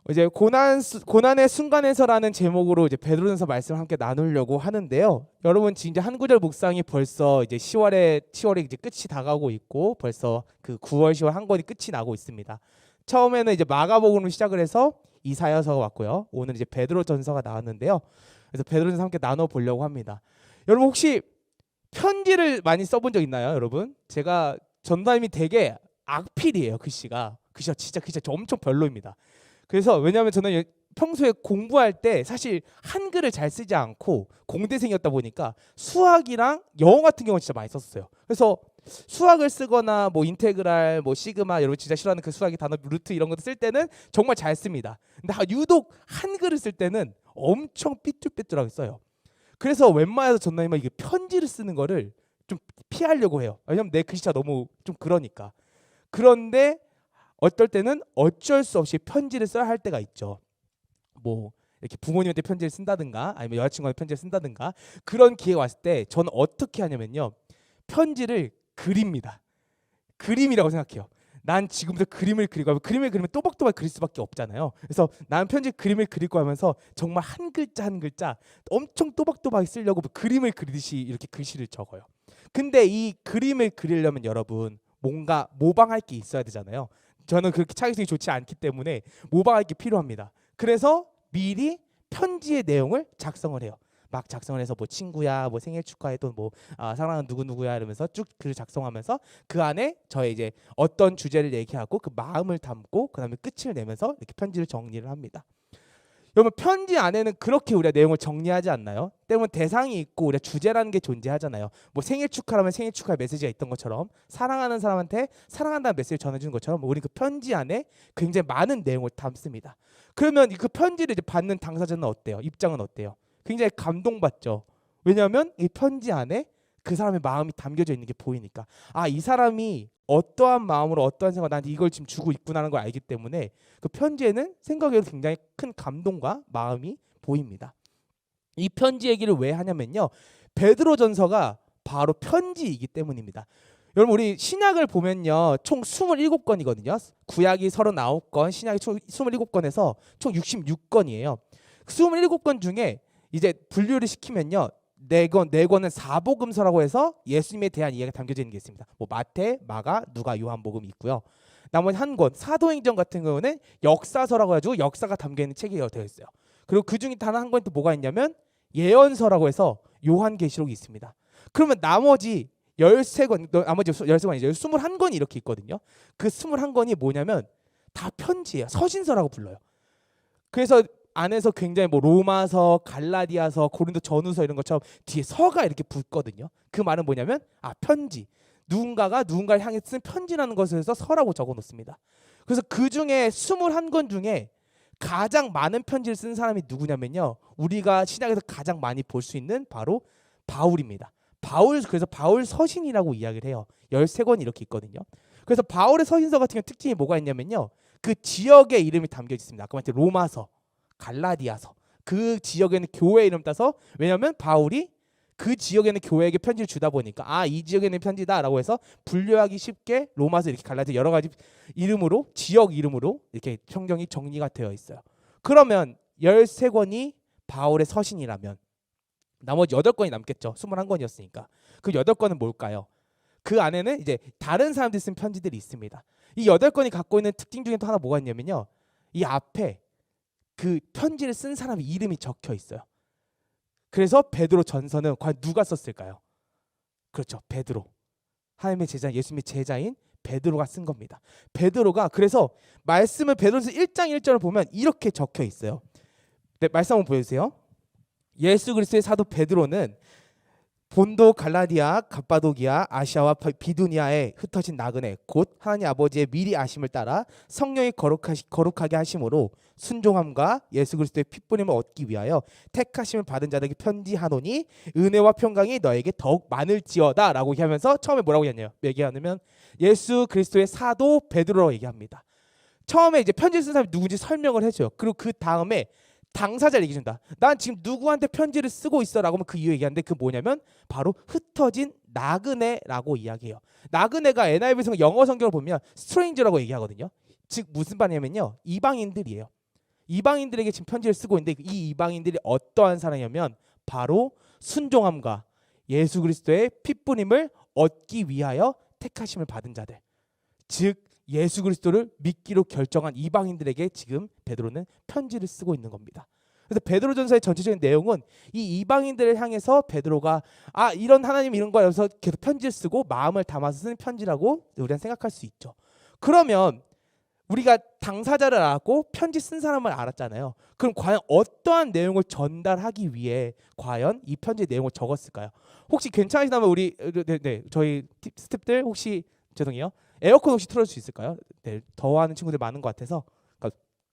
이제 고난의 순간에서라는 제목으로 이제 베드로전서 말씀을 함께 나누려고 하는데요. 여러분 진짜 한 구절 묵상이 벌써 이제 10월에 이제 끝이 다가오고 있고 벌써 그 9월, 10월 한 권이 끝이 나고 있습니다. 처음에는 이제 마가복음으로 시작을 해서 이사야서가 왔고요. 오늘 이제 베드로전서가 나왔는데요. 그래서 베드로전서 함께 나눠 보려고 합니다. 여러분 혹시 편지를 많이 써본 적 있나요, 여러분? 제가 전담이 되게 악필이에요. 글씨가 진짜 엄청 별로입니다. 그래서 왜냐하면 저는 평소에 공부할 때 사실 한글을 잘 쓰지 않고 공대생이었다 보니까 수학이랑 영어 같은 경우는 진짜 많이 썼어요. 그래서 수학을 쓰거나 뭐 인테그랄, 뭐 시그마, 여러분 진짜 싫어하는 그 수학의 단어 루트 이런 것도 쓸 때는 정말 잘 씁니다. 근데 유독 한글을 쓸 때는 엄청 삐뚤빼뚤하게 써요. 그래서 웬만해서 전남이만 이게 편지를 쓰는 거를 좀 피하려고 해요. 왜냐면 내 글씨가 너무 좀 그러니까. 그런데 어떨 때는 어쩔 수 없이 편지를 써야 할 때가 있죠. 뭐 이렇게 부모님한테 편지를 쓴다든가 아니면 여자친구한테 편지를 쓴다든가 그런 기회가 왔을 때 저는 어떻게 하냐면요. 편지를 그립니다. 그림이라고 생각해요. 난 지금부터 그림을 그리고 그림을 그리면 또박또박 그릴 수밖에 없잖아요. 그래서 나는 편지 그림을 그릴 거 하면서 정말 한 글자 한 글자 엄청 또박또박 쓰려고 그림을 그리듯이 이렇게 글씨를 적어요. 근데 이 그림을 그리려면 여러분 뭔가 모방할 게 있어야 되잖아요. 저는 그렇게 창의성이 좋지 않기 때문에 모방할 게 필요합니다. 그래서 미리 편지의 내용을 작성을 해요. 막 작성을 해서 뭐 친구야, 뭐 생일 축하해, 또 뭐 사랑하는 누구 누구야 이러면서 쭉 글 작성하면서 그 안에 저의 이제 어떤 주제를 얘기하고 그 마음을 담고 그다음에 끝을 내면서 이렇게 편지를 정리를 합니다. 여러분 편지 안에는 그렇게 우리가 내용을 정리하지 않나요? 때문에 대상이 있고 우리가 주제라는 게 존재하잖아요. 뭐 생일 축하라면 생일 축하 메시지가 있던 것처럼 사랑하는 사람한테 사랑한다는 메시지를 전해주는 것처럼 우리 그 편지 안에 굉장히 많은 내용을 담습니다. 그러면 그 편지를 이제 받는 당사자는 어때요? 입장은 어때요? 굉장히 감동받죠. 왜냐하면 이 편지 안에 그 사람의 마음이 담겨져 있는 게 보이니까 이 사람이 어떠한 마음으로 어떠한 생각 나한테 이걸 지금 주고 있구나라는 걸 알기 때문에 그 편지에는 생각에도 굉장히 큰 감동과 마음이 보입니다. 이 편지 얘기를 왜 하냐면요. 베드로전서가 바로 편지이기 때문입니다. 여러분 우리 신약을 보면요. 총 27권이거든요. 구약이 39권, 신약이 총 27권에서 총 66권이에요. 27권 중에 이제 분류를 시키면요. 네 권은 사복음서라고 해서 예수님에 대한 이야기가 담겨져 있는 게 있습니다. 뭐 마태, 마가, 누가, 요한복음이 있고요. 나머지 한 권, 사도행전 같은 경우는 역사서라고 해가지고 역사가 담겨 있는 책이 되어 있어요. 그리고 그 중에 단 한 권이 또 뭐가 있냐면 예언서라고 해서 요한계시록이 있습니다. 그러면 나머지 13권, 나머지 13권이죠. 21권이 이렇게 있거든요. 그 21권이 뭐냐면 다 편지예요. 서신서라고 불러요. 그래서 안에서 굉장히 뭐 로마서, 갈라디아서, 고린도 전후서 이런 것처럼 뒤에 서가 이렇게 붙거든요. 그 말은 뭐냐면 편지. 누군가가 누군가를 향해 쓴 편지라는 것을 해서 서라고 적어 놓습니다. 그래서 그 중에 21권 중에 가장 많은 편지를 쓴 사람이 누구냐면요. 우리가 신약에서 가장 많이 볼 수 있는 바로 바울입니다. 그래서 바울 서신이라고 이야기를 해요. 13권이 이렇게 있거든요. 그래서 바울의 서신서 같은 경우 특징이 뭐가 있냐면요. 그 지역의 이름이 담겨 있습니다. 아까 말했던 로마서, 갈라디아서 그 지역에는 교회 이름 따서 왜냐하면 바울이 그 지역에는 교회에게 편지를 주다 보니까 이 지역에는 편지다라고 해서 분류하기 쉽게 로마서 이렇게 갈라디아 여러 가지 이름으로 지역 이름으로 이렇게 성경이 정리가 되어 있어요. 그러면 13권이 바울의 서신이라면 나머지 8권이 남겠죠. 21권이었으니까. 그 8권은 뭘까요? 그 안에는 이제 다른 사람들이 쓴 편지들이 있습니다. 이 8권이 갖고 있는 특징 중에 또 하나 뭐가 있냐면요. 이 앞에 그 편지를 쓴 사람의 이름이 적혀 있어요. 그래서 베드로 전서는 과연 누가 썼을까요? 그렇죠. 베드로. 하나님의 제자, 예수님의 제자인 베드로가 쓴 겁니다. 베드로가 그래서 말씀을 베드로서 1장 1절을 보면 이렇게 적혀 있어요. 네, 말씀 한번 보여주세요. 예수 그리스도의 사도 베드로는 본도, 갈라디아, 갑바도기아, 아시아와 비두니아에 흩어진 나그네 곧 하나님 아버지의 미리 아심을 따라 성령이 거룩하게 하심으로 순종함과 예수 그리스도의 핏부림을 얻기 위하여 택하심을 받은 자들에게 편지하노니 은혜와 평강이 너에게 더욱 많을지어다 라고 얘기하면서 처음에 뭐라고 얘기하냐면 예수 그리스도의 사도 베드로라고 얘기합니다. 처음에 이제 편지를 쓴 사람이 누군지 설명을 해줘요. 그리고 그 다음에 당사자를 얘기해준다. 난 지금 누구한테 편지를 쓰고 있어라고 하면 그 이유 얘기하는데 그 뭐냐면 바로 흩어진 나그네라고 이야기해요. 나그네가 NIV 영어 성경을 보면 스트레인저라고 얘기하거든요. 즉 무슨 말이냐면요. 이방인들이에요. 이방인들에게 지금 편지를 쓰고 있는데 이 이방인들이 어떠한 사람이냐면 바로 순종함과 예수 그리스도의 핏부림을 얻기 위하여 택하심을 받은 자들, 즉 예수 그리스도를 믿기로 결정한 이방인들에게 지금 베드로는 편지를 쓰고 있는 겁니다. 그래서 베드로전서의 전체적인 내용은 이 이방인들을 향해서 베드로가 이런 하나님 이런 거여서 계속 편지를 쓰고 마음을 담아서 쓰는 편지라고 우리는 생각할 수 있죠. 그러면 우리가 당사자를 알았고 편지 쓴 사람을 알았잖아요. 그럼 과연 어떠한 내용을 전달하기 위해 과연 이 편지의 내용을 적었을까요? 혹시 괜찮으시다면 우리 저희 스태프들 혹시 죄송해요. 에어컨 혹시 틀어줄 수 있을까요? 네, 더워하는 친구들 많은 것 같아서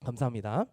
감사합니다.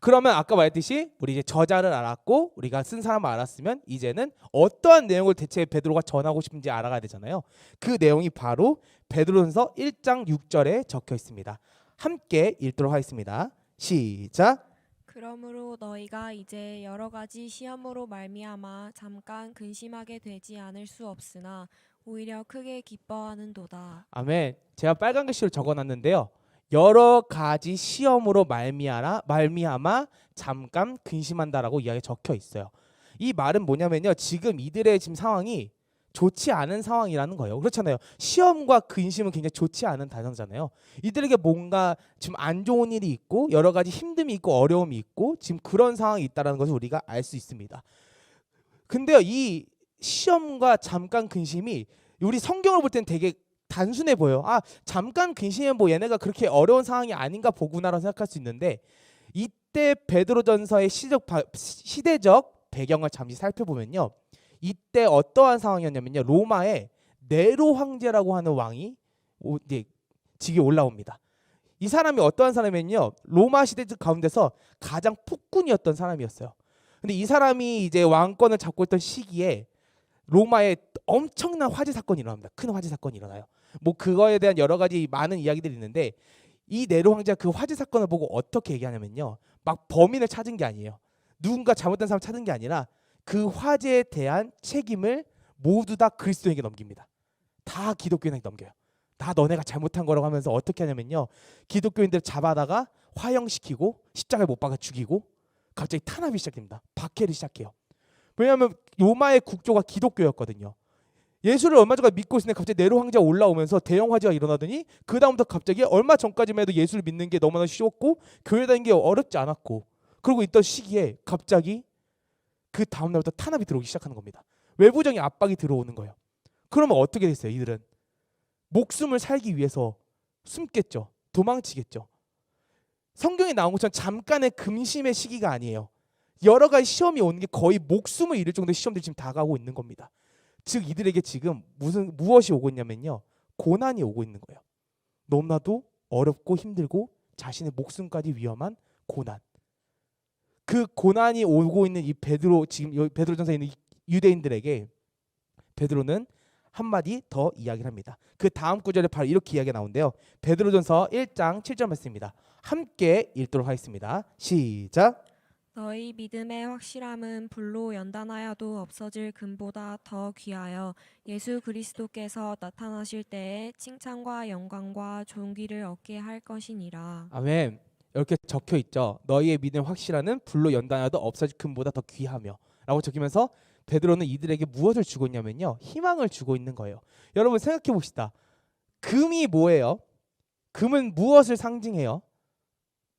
그러면 아까 말했듯이 우리 이제 저자를 알았고 우리가 쓴 사람을 알았으면 이제는 어떠한 내용을 대체 베드로가 전하고 싶은지 알아가야 되잖아요. 그 내용이 바로 베드로전서 1장 6절에 적혀 있습니다. 함께 읽도록 하겠습니다. 시작. 그러므로 너희가 이제 여러 가지 시험으로 말미암아 잠깐 근심하게 되지 않을 수 없으나 오히려 크게 기뻐하는도다. 아멘. 제가 빨간 글씨로 적어놨는데요. 여러 가지 시험으로 말미암아 잠깐 근심한다라고 이야기 적혀 있어요. 이 말은 뭐냐면요. 지금 이들의 지금 상황이 좋지 않은 상황이라는 거예요. 그렇잖아요. 시험과 근심은 굉장히 좋지 않은 단어잖아요. 이들에게 뭔가 지금 안 좋은 일이 있고 여러 가지 힘듦이 있고 어려움이 있고 지금 그런 상황이 있다는 것을 우리가 알 수 있습니다. 근데요, 이 시험과 잠깐 근심이 우리 성경을 볼 때는 되게 단순해 보여요. 잠깐 근심은 뭐 얘네가 그렇게 어려운 상황이 아닌가 보구나라고 생각할 수 있는데 이때 베드로전서의 시대적 배경을 잠시 살펴보면요. 이때 어떠한 상황이었냐면요. 로마의 네로 황제라고 하는 왕이 직위에 올라옵니다. 이 사람이 어떠한 사람이면요. 로마 시대 가운데서 가장 폭군이었던 사람이었어요. 근데 이 사람이 이제 왕권을 잡고 있던 시기에 로마에 엄청난 화재 사건이 일어납니다. 큰 화재 사건이 일어나요. 뭐 그거에 대한 여러 가지 많은 이야기들이 있는데 이 네로 황제가 그 화재 사건을 보고 어떻게 얘기하냐면요. 막 범인을 찾은 게 아니에요. 누군가 잘못된 사람 찾은 게 아니라 그 화재에 대한 책임을 모두 다 그리스도에게 넘깁니다. 다 기독교인에게 넘겨요. 다 너네가 잘못한 거라고 하면서 어떻게 하냐면요. 기독교인들을 잡아다가 화형시키고 십자가에 못 박아 죽이고 갑자기 탄압이 시작됩니다. 박해를 시작해요. 왜냐하면 로마의 국조가 기독교였거든요. 예수를 얼마 전까지 믿고 있었는데 갑자기 네로 황제가 올라오면서 대형 화재가 일어나더니 그 다음부터 갑자기 얼마 전까지만 해도 예수를 믿는 게 너무나 쉬웠고 교회 다니는 게 어렵지 않았고 그러고 있던 시기에 갑자기 그 다음 날부터 탄압이 들어오기 시작하는 겁니다. 외부적인 압박이 들어오는 거예요. 그러면 어떻게 됐어요? 이들은 목숨을 살기 위해서 숨겠죠. 도망치겠죠. 성경에 나온 것처럼 잠깐의 금심의 시기가 아니에요. 여러 가지 시험이 오는 게 거의 목숨을 잃을 정도의 시험들이 지금 다가오고 있는 겁니다. 즉 이들에게 지금 무엇이 오고 있냐면요. 고난이 오고 있는 거예요. 너무나도 어렵고 힘들고 자신의 목숨까지 위험한 고난. 그 고난이 오고 있는 이 지금 베드로전서에 있는 유대인들에게 베드로는 한마디 더 이야기를 합니다. 그 다음 구절에 바로 이렇게 이야기가 나오는데요. 베드로전서 1장 7절 말씀입니다. 함께 읽도록 하겠습니다. 시작. 너희 믿음의 확실함은 불로 연단하여도 없어질 금보다 더 귀하여 예수 그리스도께서 나타나실 때에 칭찬과 영광과 존귀를 얻게 할 것이니라. 아멘. 이렇게 적혀 있죠. 너희의 믿음 확실함은 불로 연단하여도 없어질 금보다 더 귀하며 라고 적히면서 베드로는 이들에게 무엇을 주고 있냐면요. 희망을 주고 있는 거예요. 여러분 생각해 봅시다. 금이 뭐예요? 금은 무엇을 상징해요?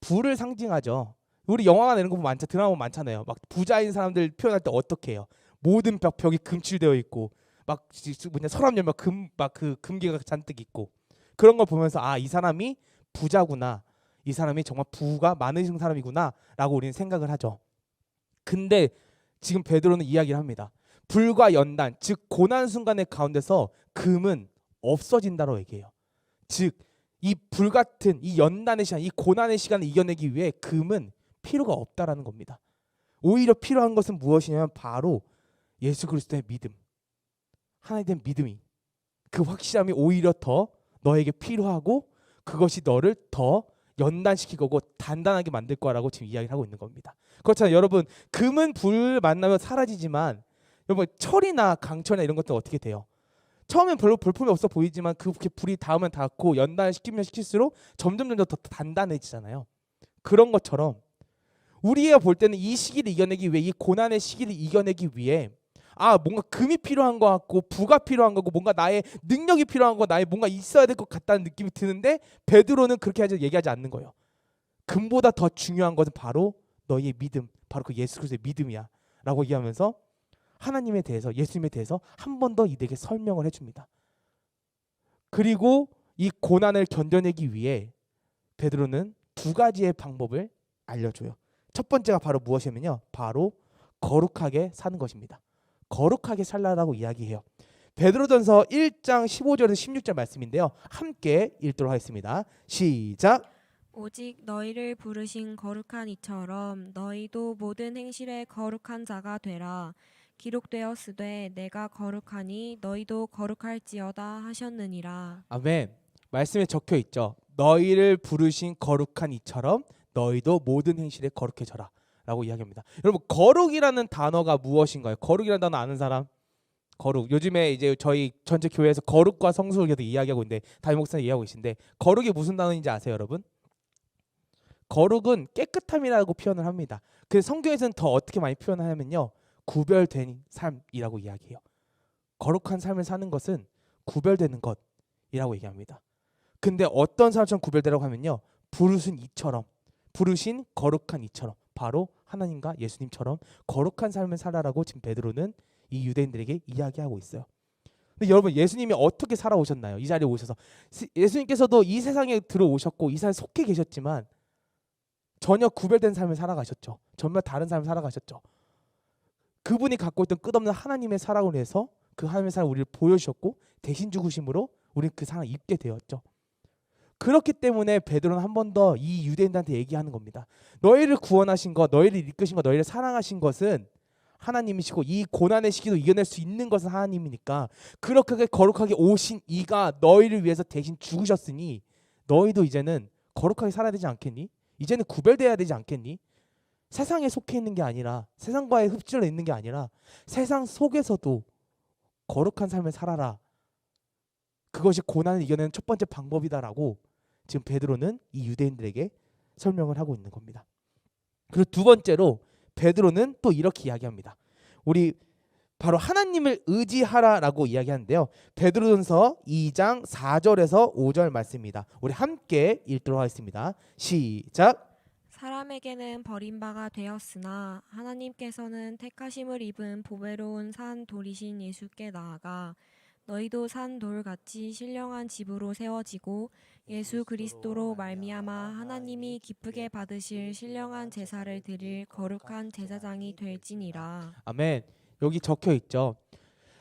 불을 상징하죠. 우리 영화나 이런 거 보면 드라마 보면 많잖아요. 막 부자인 사람들 표현할 때 어떻게 해요? 모든 벽이 금칠되어 있고 막 서랍 열면 그 금괴가 잔뜩 있고 그런 걸 보면서 이 사람이 부자구나. 이 사람이 정말 부가 많으신 사람이구나라고 우리는 생각을 하죠. 근데 지금 베드로는 이야기를 합니다. 불과 연단, 즉 고난 순간의 가운데서 금은 없어진다고 얘기해요. 즉 이 불같은 이 연단의 시간, 이 고난의 시간을 이겨내기 위해 금은 필요가 없다라는 겁니다. 오히려 필요한 것은 무엇이냐면 바로 예수 그리스도의 믿음, 하나님에 대한 믿음이 그 확실함이 오히려 더 너에게 필요하고 그것이 너를 더 연단시키고 단단하게 만들 거라고 지금 이야기를 하고 있는 겁니다. 그렇잖아요. 여러분 금은 불 만나면 사라지지만 여러분 철이나 강철이나 이런 것들은 어떻게 돼요? 처음엔 별로 볼품이 없어 보이지만 그렇게 불이 닿으면 닿고 연단시키면 시킬수록 점점 더 단단해지잖아요. 그런 것처럼 우리가 볼 때는 이 시기를 이겨내기 위해, 이 고난의 시기를 이겨내기 위해 뭔가 금이 필요한 것 같고 부가 필요한 거고 뭔가 나의 능력이 필요한 거, 나의 뭔가 있어야 될 것 같다는 느낌이 드는데 베드로는 그렇게 얘기하지 않는 거예요. 금보다 더 중요한 것은 바로 너희의 믿음, 바로 그 예수 그리스도의 믿음이야 라고 얘기하면서 하나님에 대해서, 예수님에 대해서 한 번 더 이들에게 설명을 해줍니다. 그리고 이 고난을 견뎌내기 위해 베드로는 두 가지의 방법을 알려줘요. 첫 번째가 바로 무엇이냐면요, 바로 거룩하게 사는 것입니다. 거룩하게 살라라고 이야기해요. 베드로전서 1장 15절에서 16절 말씀인데요, 함께 읽도록 하겠습니다. 시작. 오직 너희를 부르신 거룩한 이처럼 너희도 모든 행실에 거룩한 자가 되라. 기록되었으되 내가 거룩하니 너희도 거룩할지어다 하셨느니라. 아멘. 말씀에 적혀 있죠. 너희를 부르신 거룩한 이처럼 너희도 모든 행실에 거룩해져라 라고 이야기합니다. 여러분, 거룩이라는 단어가 무엇인가요? 거룩이라는 단어 아는 사람? 거룩. 요즘에 이제 저희 전체 교회에서 거룩과 성수를 계속 이야기하고 있는데, 담임 목사님 이야기하고 계신데, 거룩이 무슨 단어인지 아세요, 여러분? 거룩은 깨끗함이라고 표현을 합니다. 그 성경에서는 더 어떻게 많이 표현하냐면요, 구별된 삶이라고 이야기해요. 거룩한 삶을 사는 것은 구별되는 것이라고 얘기합니다. 근데 어떤 사람처럼 구별되라고 하면요, 부르신 이처럼, 부르신 거룩한 이처럼, 바로 하나님과 예수님처럼 거룩한 삶을 살아라고 지금 베드로는 이 유대인들에게 이야기하고 있어요. 근데 여러분, 예수님이 어떻게 살아오셨나요? 이 자리에 오셔서 예수님께서도 이 세상에 들어오셨고 이 세상에 속해 계셨지만 전혀 구별된 삶을 살아가셨죠. 정말 다른 삶을 살아가셨죠. 그분이 갖고 있던 끝없는 하나님의 사랑을 해서 그 하나님의 사랑을 우리를 보여주셨고 대신 죽으심으로 우리는 그 사랑을 입게 되었죠. 그렇기 때문에 베드로는 한 번 더 이 유대인들한테 얘기하는 겁니다. 너희를 구원하신 것, 너희를 이끄신 것, 너희를 사랑하신 것은 하나님이시고 이 고난의 시기도 이겨낼 수 있는 것은 하나님이니까 그렇게 거룩하게 오신 이가 너희를 위해서 대신 죽으셨으니 너희도 이제는 거룩하게 살아야 되지 않겠니? 이제는 구별돼야 되지 않겠니? 세상에 속해 있는 게 아니라, 세상과의 흡질러 있는 게 아니라 세상 속에서도 거룩한 삶을 살아라. 그것이 고난을 이겨내는 첫 번째 방법이다라고 지금 베드로는 이 유대인들에게 설명을 하고 있는 겁니다. 그리고 두 번째로 베드로는 또 이렇게 이야기합니다. 우리 바로 하나님을 의지하라라고 이야기하는데요. 베드로전서 2장 4절에서 5절 말씀입니다. 우리 함께 읽도록 하겠습니다. 시작. 사람에게는 버림바가 되었으나 하나님께서는 택하심을 입은 보배로운 산 돌이신 예수께 나아가 너희도 산 돌같이 신령한 집으로 세워지고 예수 그리스도로 말미암아 하나님이 기쁘게 받으실 신령한 제사를 드릴 거룩한 제사장이 될지니라. 아멘. 여기 적혀 있죠.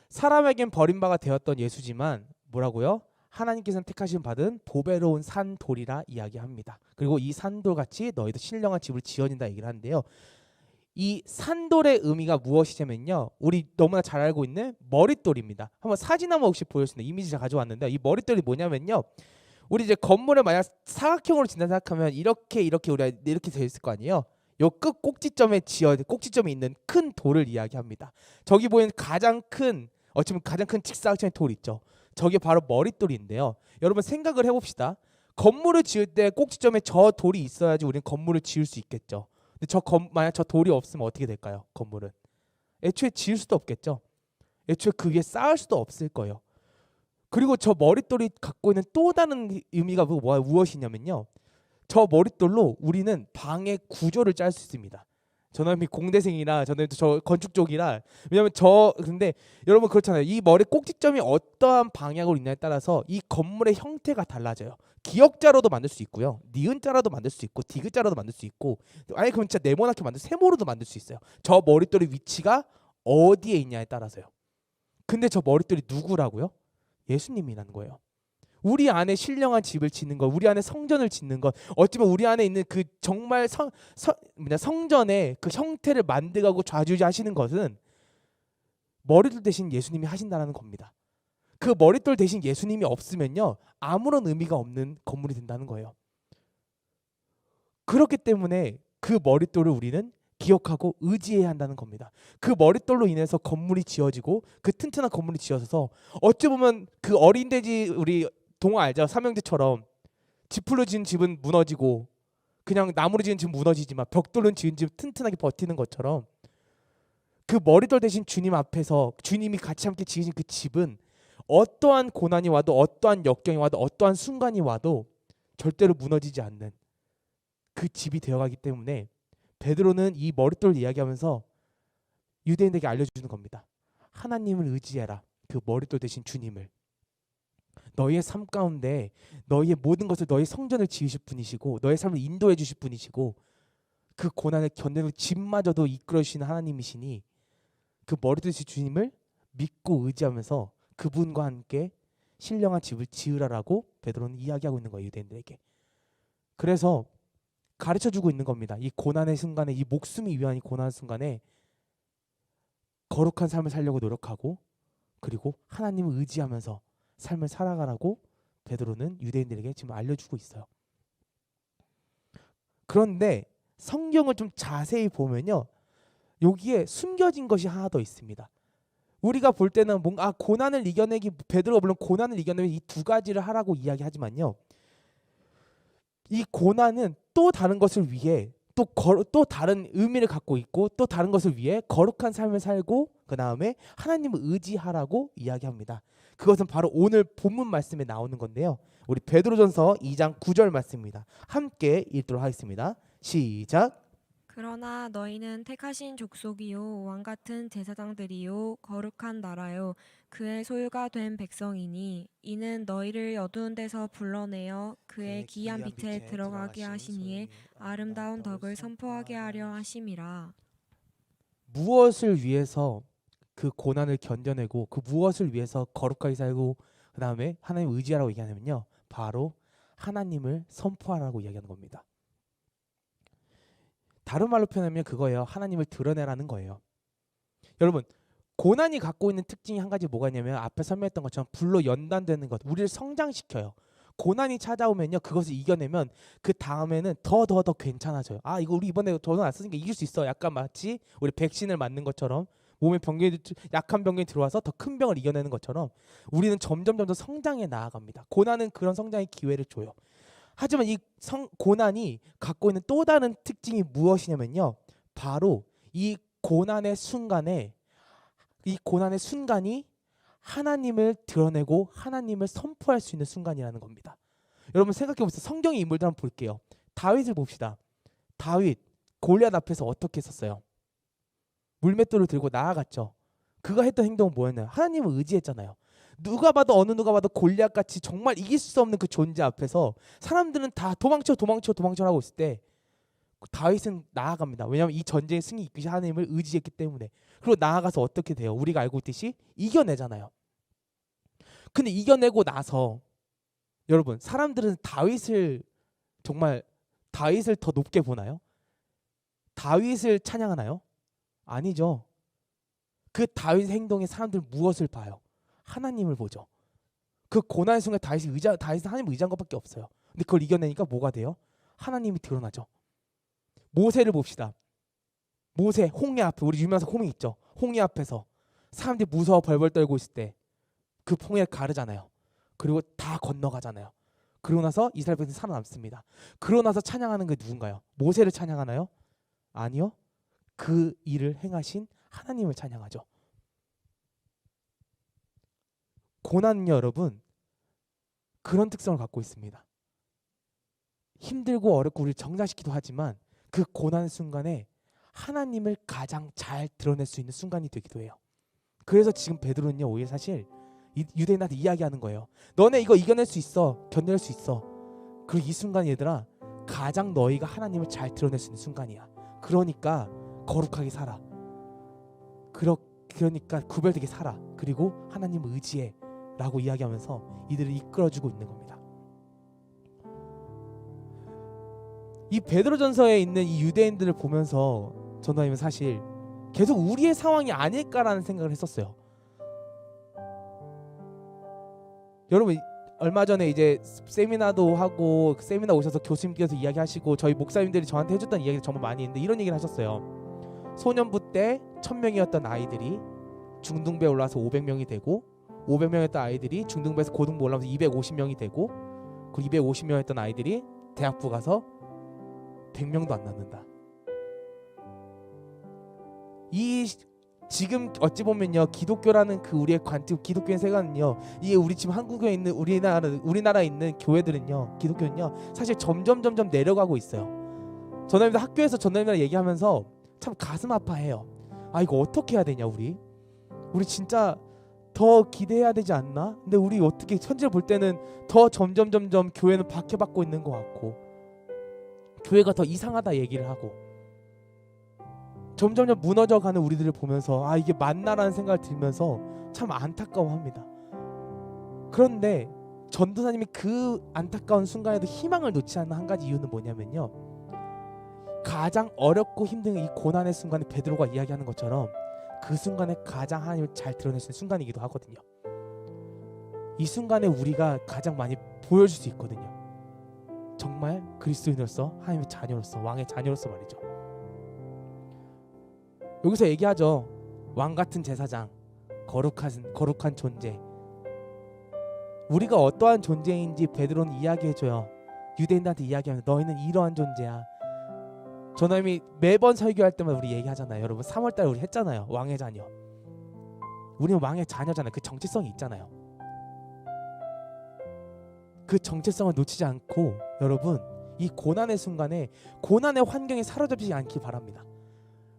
사람에겐 버림바가 되었던 예수지만 뭐라고요? 하나님께서는 택하심 받은 보배로운 산돌이라 이야기합니다. 그리고 이 산돌같이 너희도 신령한 집을 지어진다 얘기를 하는데요. 이 산돌의 의미가 무엇이냐면요, 우리 너무나 잘 알고 있는 머릿돌입니다. 한번 사진 한번 혹시 보여줄 수 있나요? 이미지 제가 가져왔는데 이 머릿돌이 뭐냐면요, 우리 이제 건물을 만약 사각형으로 짓는다 생각하면 이렇게 우리가 이렇게 되어 있을 거 아니에요. 요 끝 꼭지점에 있는 큰 돌을 이야기합니다. 저기 보이는 가장 큰 직사각형의 돌 있죠. 저게 바로 머릿돌인데요. 여러분 생각을 해봅시다. 건물을 지을 때 꼭지점에 저 돌이 있어야지 우리는 건물을 지을 수 있겠죠. 근데 만약 저 돌이 없으면 어떻게 될까요? 건물은 애초에 지을 수도 없겠죠. 애초에 그게 쌓을 수도 없을 거예요. 그리고 저 머릿돌이 갖고 있는 또 다른 의미가 무엇이냐면요, 저 머릿돌로 우리는 방의 구조를 짤 수 있습니다. 저는 공대생이라 저는 저 건축 쪽이라, 왜냐면 근데 여러분 그렇잖아요. 이 머리 꼭지점이 어떠한 방향으로 있냐에 따라서 이 건물의 형태가 달라져요. 기역자로도 만들 수 있고요, 니은자로도 만들 수 있고, 디귿자로도 만들 수 있고, 아니 그럼 진짜 네모나게 세모로도 만들 수 있어요. 저 머릿돌의 위치가 어디에 있냐에 따라서요. 근데 저 머릿돌이 누구라고요? 예수님이라는 거예요. 우리 안에 신령한 집을 짓는 것, 우리 안에 성전을 짓는 것, 어찌보면 우리 안에 있는 그 정말 성전의 그 형태를 만들고 좌지우지하시는 것은 머릿돌 대신 예수님이 하신다는 겁니다. 그 머릿돌 대신 예수님이 없으면요, 아무런 의미가 없는 건물이 된다는 거예요. 그렇기 때문에 그 머릿돌을 우리는 기억하고 의지해야 한다는 겁니다. 그 머릿돌로 인해서 건물이 지어지고 그 튼튼한 건물이 지어져서 어찌 보면 그 어린 돼지, 우리 동화 알죠? 삼형제처럼 지풀로 지은 집은 무너지고 그냥 나무로 지은 집 무너지지만 벽돌로 지은 집 튼튼하게 버티는 것처럼 그 머리돌 대신 주님 앞에서 주님이 같이 함께 지으신 그 집은 어떠한 고난이 와도 어떠한 역경이 와도 어떠한 순간이 와도 절대로 무너지지 않는 그 집이 되어가기 때문에 베드로는 이 머릿돌 이야기하면서 유대인들에게 알려주는 겁니다. 하나님을 의지해라. 그 머릿돌 대신 주님을. 너희의 삶 가운데 너희의 모든 것을 너희 성전을 지으실 분이시고 너의 삶을 인도해 주실 분이시고 그 고난을 견디는 집마저도 이끌어 주시는 하나님이시니 그 머릿돌 대신 주님을 믿고 의지하면서 그분과 함께 신령한 집을 지으라라고 베드로는 이야기하고 있는 거예요. 유대인들에게. 그래서 가르쳐주고 있는 겁니다. 이 고난의 순간에 이 목숨이 위한 이 고난의 순간에 거룩한 삶을 살려고 노력하고 그리고 하나님을 의지하면서 삶을 살아가라고 베드로는 유대인들에게 지금 알려주고 있어요. 그런데 성경을 좀 자세히 보면요. 여기에 숨겨진 것이 하나 더 있습니다. 우리가 볼 때는 뭔가 고난을 이겨내기 베드로가 물론 고난을 이겨내기 이 두 가지를 하라고 이야기하지만요. 이 고난은 또 다른 것을 위해 또 다른 의미를 갖고 있고 또 다른 것을 위해 거룩한 삶을 살고 그 다음에 하나님을 의지하라고 이야기합니다. 그것은 바로 오늘 본문 말씀에 나오는 건데요. 우리 베드로전서 2장 9절 말씀입니다. 함께 읽도록 하겠습니다. 시작. 그러나 너희는 택하신 족속이요 왕 같은 제사장들이요 거룩한 나라요 그의 소유가 된 백성이니 이는 너희를 어두운 데서 불러내어 그의 기이한 빛에 들어가게 하시니에 아름다운 덕을 선포하게 하려 하심이라. 무엇을 위해서 그 고난을 견뎌내고 그 무엇을 위해서 거룩하게 살고 그 다음에 하나님 의지하라고 얘기하냐면요. 바로 하나님을 선포하라고 이야기하는 겁니다. 다른 말로 표현하면 그거예요. 하나님을 드러내라는 거예요. 여러분 고난이 갖고 있는 특징이 한 가지 뭐가 있냐면 앞에 설명했던 것처럼 불로 연단되는 것, 우리를 성장시켜요. 고난이 찾아오면요, 그것을 이겨내면 그 다음에는 더 괜찮아져요. 아 이거 우리 이번에 도전 안 썼으니까 이길 수 있어. 약간 마치 우리 백신을 맞는 것처럼 몸에 병균이 약한 병균이 들어와서 더 큰 병을 이겨내는 것처럼 우리는 점점 성장해 나아갑니다. 고난은 그런 성장의 기회를 줘요. 하지만 이 고난이 갖고 있는 또 다른 특징이 무엇이냐면요. 바로 이 고난의 순간이 하나님을 드러내고 하나님을 선포할 수 있는 순간이라는 겁니다. 여러분 생각해 보세요. 성경의 인물들 한번 볼게요. 다윗을 봅시다. 다윗 골리앗 앞에서 어떻게 했었어요? 물맷돌을 들고 나아갔죠. 그가 했던 행동은 뭐였나요? 하나님을 의지했잖아요. 누가 봐도 골리앗같이 정말 이길 수 없는 그 존재 앞에서 사람들은 다 도망쳐 하고 있을 때 다윗은 나아갑니다. 왜냐하면 이 전쟁의 승리 이끄신 하나님을 의지했기 때문에. 그리고 나아가서 어떻게 돼요? 우리가 알고 있듯이 이겨내잖아요. 근데 이겨내고 나서 여러분 사람들은 다윗을 더 높게 보나요? 다윗을 찬양하나요? 아니죠. 그 다윗 행동에 사람들은 무엇을 봐요? 하나님을 보죠. 그 고난의 순간 다윗은 하나님을 의지한 것밖에 없어요. 근데 그걸 이겨내니까 뭐가 돼요? 하나님이 드러나죠. 모세를 봅시다. 모세 홍해 앞에 우리 유명한 홍해 있죠. 홍해 앞에서 사람들이 무서워 벌벌 떨고 있을 때 그 홍해를 가르잖아요. 그리고 다 건너가잖아요. 그러고 나서 이스라엘 백성이 살아남습니다. 그러고 나서 찬양하는 게 누군가요? 모세를 찬양하나요? 아니요. 그 일을 행하신 하나님을 찬양하죠. 고난은요, 여러분 그런 특성을 갖고 있습니다. 힘들고 어렵고 우리를 정죄시키기도 하지만 그 고난 순간에 하나님을 가장 잘 드러낼 수 있는 순간이 되기도 해요. 그래서 지금 베드로는요 오히려 사실 유대인한테 이야기하는 거예요. 너네 이거 이겨낼 수 있어. 견뎌낼 수 있어. 그리고 이 순간 얘들아 가장 너희가 하나님을 잘 드러낼 수 있는 순간이야. 그러니까 거룩하게 살아. 그러니까 구별되게 살아. 그리고 하나님을 의지해 라고 이야기하면서 이들을 이끌어주고 있는 겁니다. 이 베드로전서에 있는 이 유대인들을 보면서 전도하면 사실 계속 우리의 상황이 아닐까라는 생각을 했었어요. 여러분 얼마 전에 이제 세미나도 하고 세미나 오셔서 교수님께서 이야기하시고 저희 목사님들이 저한테 해줬던 이야기를 정말 많이 했는데 이런 얘기를 하셨어요. 소년부 때 1000명이었던 아이들이 중등부에 올라와서 500명이 되고 500명이었던 아이들이 중등부에서 고등부 올라오면서 250명이 되고 그 250명이었던 아이들이 대학부 가서 100명도 안 낳는다. 이 지금 어찌 보면요, 기독교라는 그 우리의 관점, 기독교의 세계는요, 이게 우리 지금 한국에 있는 우리나라에 있는 교회들은요, 기독교는요, 사실 점점 내려가고 있어요. 전도사님들 학교에서 전도사님들 얘기하면서 참 가슴 아파해요. 아, 이거 어떻게 해야 되냐, 우리 진짜 더 기대해야 되지 않나? 근데 우리 어떻게 현재 볼 때는 더 점점 교회는 박해받고 있는 것 같고, 교회가 더 이상하다 얘기를 하고, 점점 무너져가는 우리들을 보면서 아, 이게 맞나라는 생각을 들면서 참 안타까워합니다. 그런데 전도사님이 그 안타까운 순간에도 희망을 놓지 않는 한 가지 이유는 뭐냐면요, 가장 어렵고 힘든 이 고난의 순간에 베드로가 이야기하는 것처럼 그 순간에 가장 하나님을 잘 드러낼 수 있는 순간이기도 하거든요. 이 순간에 우리가 가장 많이 보여줄 수 있거든요. 정말 그리스도인으로서, 하나님의 자녀로서, 왕의 자녀로서 말이죠. 여기서 얘기하죠. 왕 같은 제사장, 거룩한 존재. 우리가 어떠한 존재인지 베드로는 이야기해줘요. 유대인들한테 이야기하면 너희는 이러한 존재야. 전도사님이 매번 설교할 때마다 우리 얘기하잖아요. 여러분 3월달에 우리 했잖아요. 왕의 자녀. 우리는 왕의 자녀잖아요. 그 정체성이 있잖아요. 그 정체성을 놓치지 않고 여러분, 이 고난의 순간에 고난의 환경에 사로잡히지 않기 바랍니다.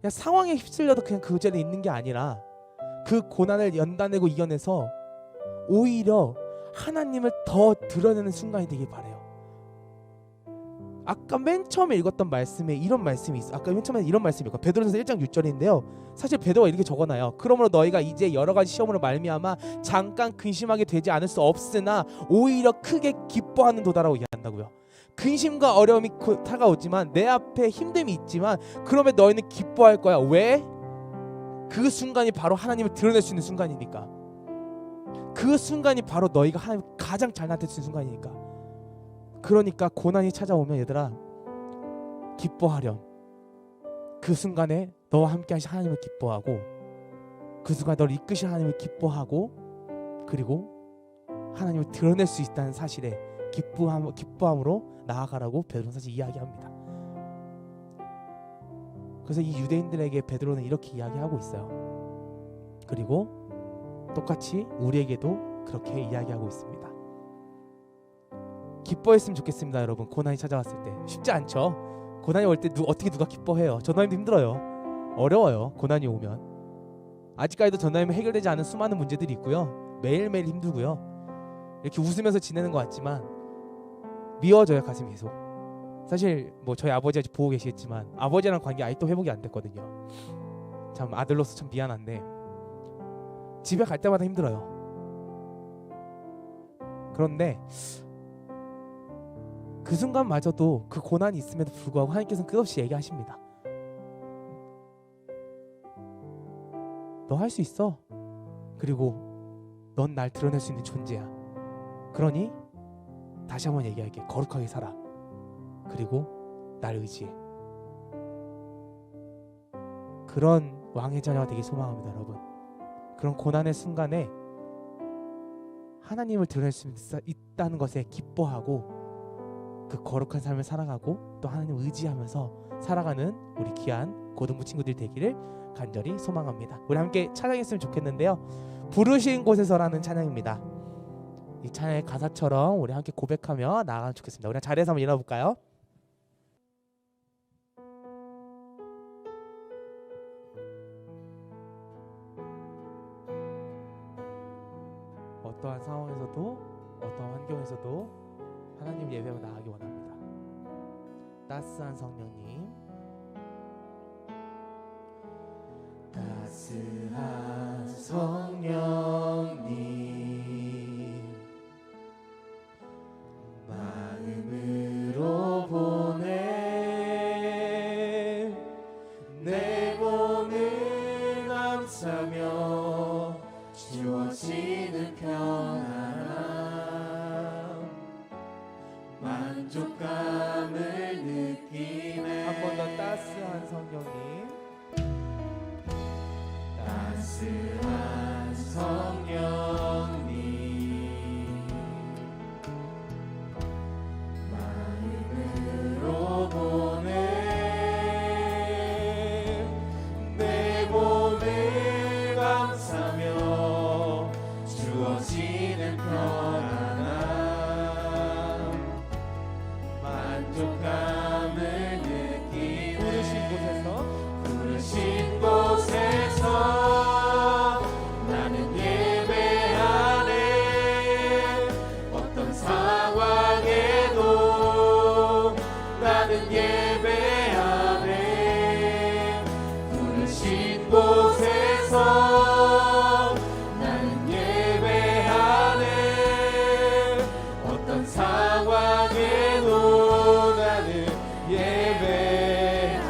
그냥 상황에 휩쓸려도 그냥 그 자리에 있는 게 아니라 그 고난을 연단내고 이겨내서 오히려 하나님을 더 드러내는 순간이 되길 바라요. 아까 맨 처음에 읽었던 말씀에 이런 말씀이 있어. 아까 맨 처음에 이런 말씀이 있고, 베드로전서 1장 6절인데요. 사실 베드로가 이렇게 적어놔요. 그러므로 너희가 이제 여러 가지 시험으로 말미암아 잠깐 근심하게 되지 않을 수 없으나 오히려 크게 기뻐하는 도다라고 이야기한다고요. 근심과 어려움이 다가오지만 내 앞에 힘듦이 있지만 그러면 너희는 기뻐할 거야. 왜? 그 순간이 바로 하나님을 드러낼 수 있는 순간이니까. 그 순간이 바로 너희가 하나님 가장 잘 나타낼 수 있는 순간이니까. 그러니까 고난이 찾아오면 얘들아, 기뻐하렴. 그 순간에 너와 함께 하신 하나님을 기뻐하고, 그 순간에 너를 이끄신 하나님을 기뻐하고, 그리고 하나님을 드러낼 수 있다는 사실에 기뻐함으로 나아가라고 베드로는 사실 이야기합니다. 그래서 이 유대인들에게 베드로는 이렇게 이야기하고 있어요. 그리고 똑같이 우리에게도 그렇게 이야기하고 있습니다. 기뻐했으면 좋겠습니다. 여러분, 고난이 찾아왔을 때 쉽지 않죠. 고난이 올 때 어떻게 누가 기뻐해요. 전도사님도 힘들어요. 어려워요. 고난이 오면. 아직까지도 전도사님은 해결되지 않은 수많은 문제들이 있고요. 매일매일 힘들고요. 이렇게 웃으면서 지내는 것 같지만 미워져요, 가슴이 계속. 사실 뭐 저희 아버지가 보고 계시겠지만 아버지랑 관계 아직도 회복이 안 됐거든요. 참 아들로서 참 미안한데 집에 갈 때마다 힘들어요. 그런데 그 순간마저도 그 고난이 있음에도 불구하고 하나님께서는 끝없이 얘기하십니다. 너 할 수 있어. 그리고 넌 날 드러낼 수 있는 존재야. 그러니 다시 한번 얘기할게. 거룩하게 살아. 그리고 날 의지해. 그런 왕의 자녀가 되길 소망합니다, 여러분. 그런 고난의 순간에 하나님을 드러낼 수 있다는 것에 기뻐하고 그 거룩한 삶을 살아가고 또 하나님을 의지하면서 살아가는 우리 귀한 고등부 친구들 되기를 간절히 소망합니다. 우리 함께 찬양했으면 좋겠는데요. 부르신 곳에서라는 찬양입니다. 이 찬양의 가사처럼 우리 함께 고백하며 나아가면 좋겠습니다. 우리 자리에서 한번 일어나볼까요? 어떠한 상황에서도 어떠한 환경에서도 하나님 예배로 나가기 원합니다. 따스한 성령님, 따스한 성령님, 마음으로 보내 내 몸을 감싸며 주어지는 평안 만족감을 느끼네. 한 번 더 따스한 성령님, 따스한 성령님, 마음으로 보내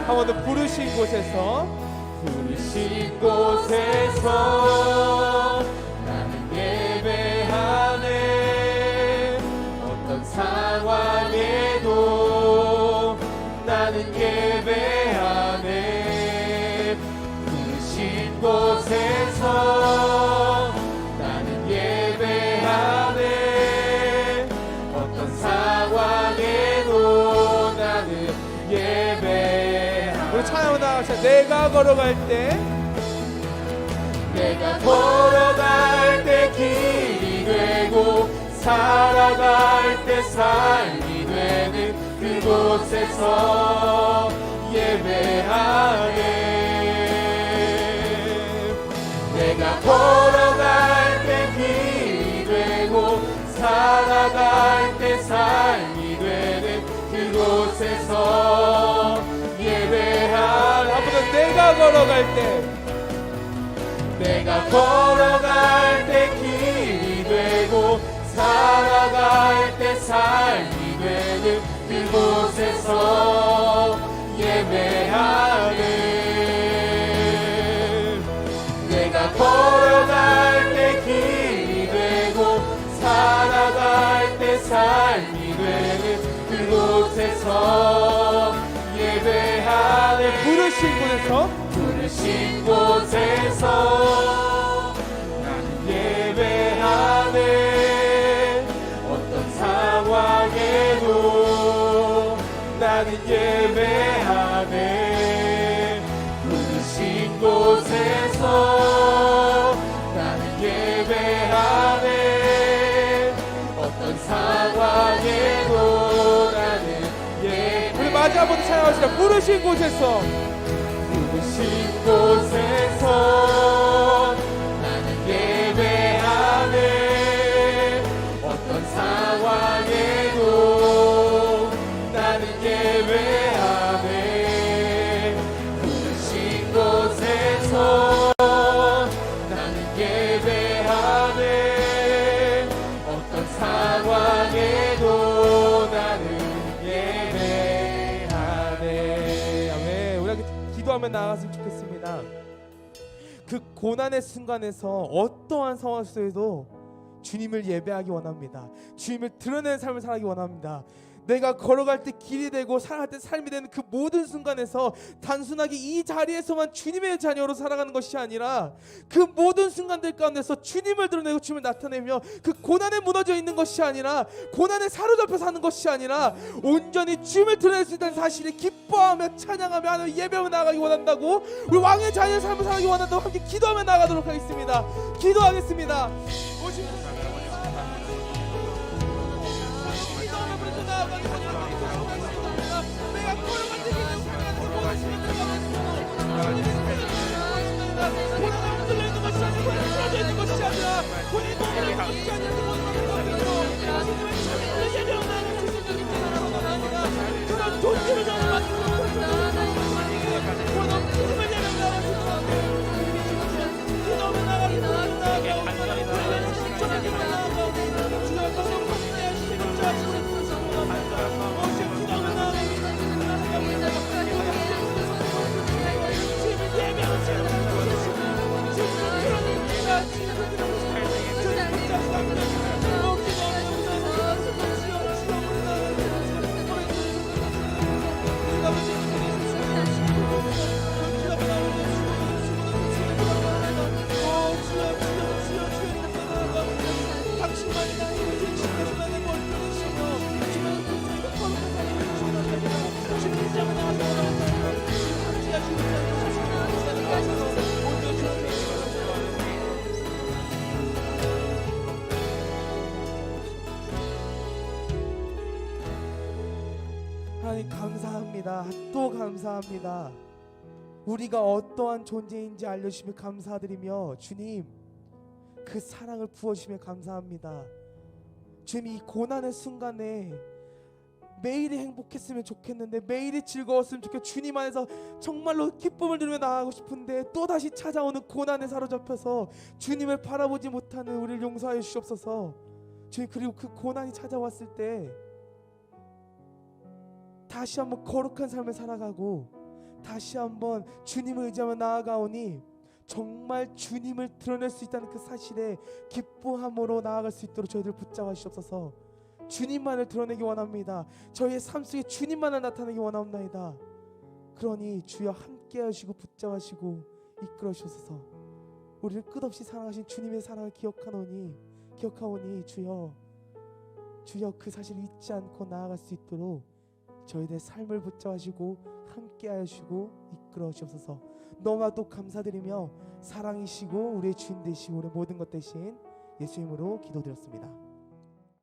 한 번 더 부르신 곳에서 나는 예배하네. 어떤 상황에도 나는 예배하네. 부르신 곳에서 나는 예배하네. 어떤 상황에도 나는 예배하네. 우리 찬양을 나가자. 내가 걸어갈 때 길이 되고 살아갈 때 삶이 되는 그곳에서 예배하네. 내가 걸어갈 때 길이 되고 살아갈 때 삶이 되는 그곳에서 예배하네. 한 번 더. 내가 걸어갈 때 길이 되고 살아갈 때 삶이 되는 그곳에서 예배하네. 내가 걸어갈 때 길이 되고 살아갈 때 삶이 되는 그곳에서 예배하네. 부르신 곳에서 나는 예배하네. 어떤 상황에도 나는 예배하네. 부르신 곳에서 나는 예배하네. 어떤 상황에도 나는 예배하네. 우리 마지막 번째 찬양합시다. 부르신 곳에서 나는 예배하네. 어떤 상황에도 나는 예배하네. 부르신 곳에서 나는 예배하네. 어떤 상황에도 나는 예배하네. 아멘. 우리 기도하며 나아갔으면 좋겠습니다. 그 고난의 순간에서 어떠한 상황 속에도 주님을 예배하기 원합니다. 주님을 드러내는 삶을 살기 원합니다. 내가 걸어갈 때 길이 되고 살아갈 때 삶이 되는 그 모든 순간에서 단순하게 이 자리에서만 주님의 자녀로 살아가는 것이 아니라 그 모든 순간들 가운데서 주님을 드러내고 주님을 나타내며 그 고난에 무너져 있는 것이 아니라 고난에 사로잡혀 사는 것이 아니라 온전히 주님을 드러낼 수 있다는 사실을 기뻐하며 찬양하며 하나님 예배하며 나아가기 원한다고, 우리 왕의 자녀의 삶을 살기 원한다고 함께 기도하며 나아가도록 하겠습니다. 기도하겠습니다. 하나님 감사합니다. 또 감사합니다. 우리가 어떠한 존재인지 알려주시며 감사드리며 주님 그 사랑을 부어주시며 감사합니다. 주님 이 고난의 순간에 매일이 행복했으면 좋겠는데 매일이 즐거웠으면 좋겠고 주님 안에서 정말로 기쁨을 누리며 나아가고 싶은데 또다시 찾아오는 고난에 사로잡혀서 주님을 바라보지 못하는 우리를 용서하여 주시옵소서. 주님 그리고 그 고난이 찾아왔을 때 다시 한번 거룩한 삶을 살아가고 다시 한번 주님을 의지하며 나아가오니 정말 주님을 드러낼 수 있다는 그 사실에 기뻐함으로 나아갈 수 있도록 저희들 붙잡아 주옵소서. 주님만을 드러내기 원합니다. 저희의 삶 속에 주님만을 나타내기 원합니다. 그러니 주여 함께 하시고 붙잡아 주시고 이끌어 주옵소서. 우리를 끝없이 사랑하신 주님의 사랑을 기억하오니 주여 그 사실을 잊지 않고 나아갈 수 있도록 저희들의 삶을 붙잡아 주시고 함께 하시고 이끌어 주옵소서. 너무나도 감사드리며 사랑이시고 우리의 주인 되시고 우리의 모든 것 되신 예수 이름으로 기도드렸습니다.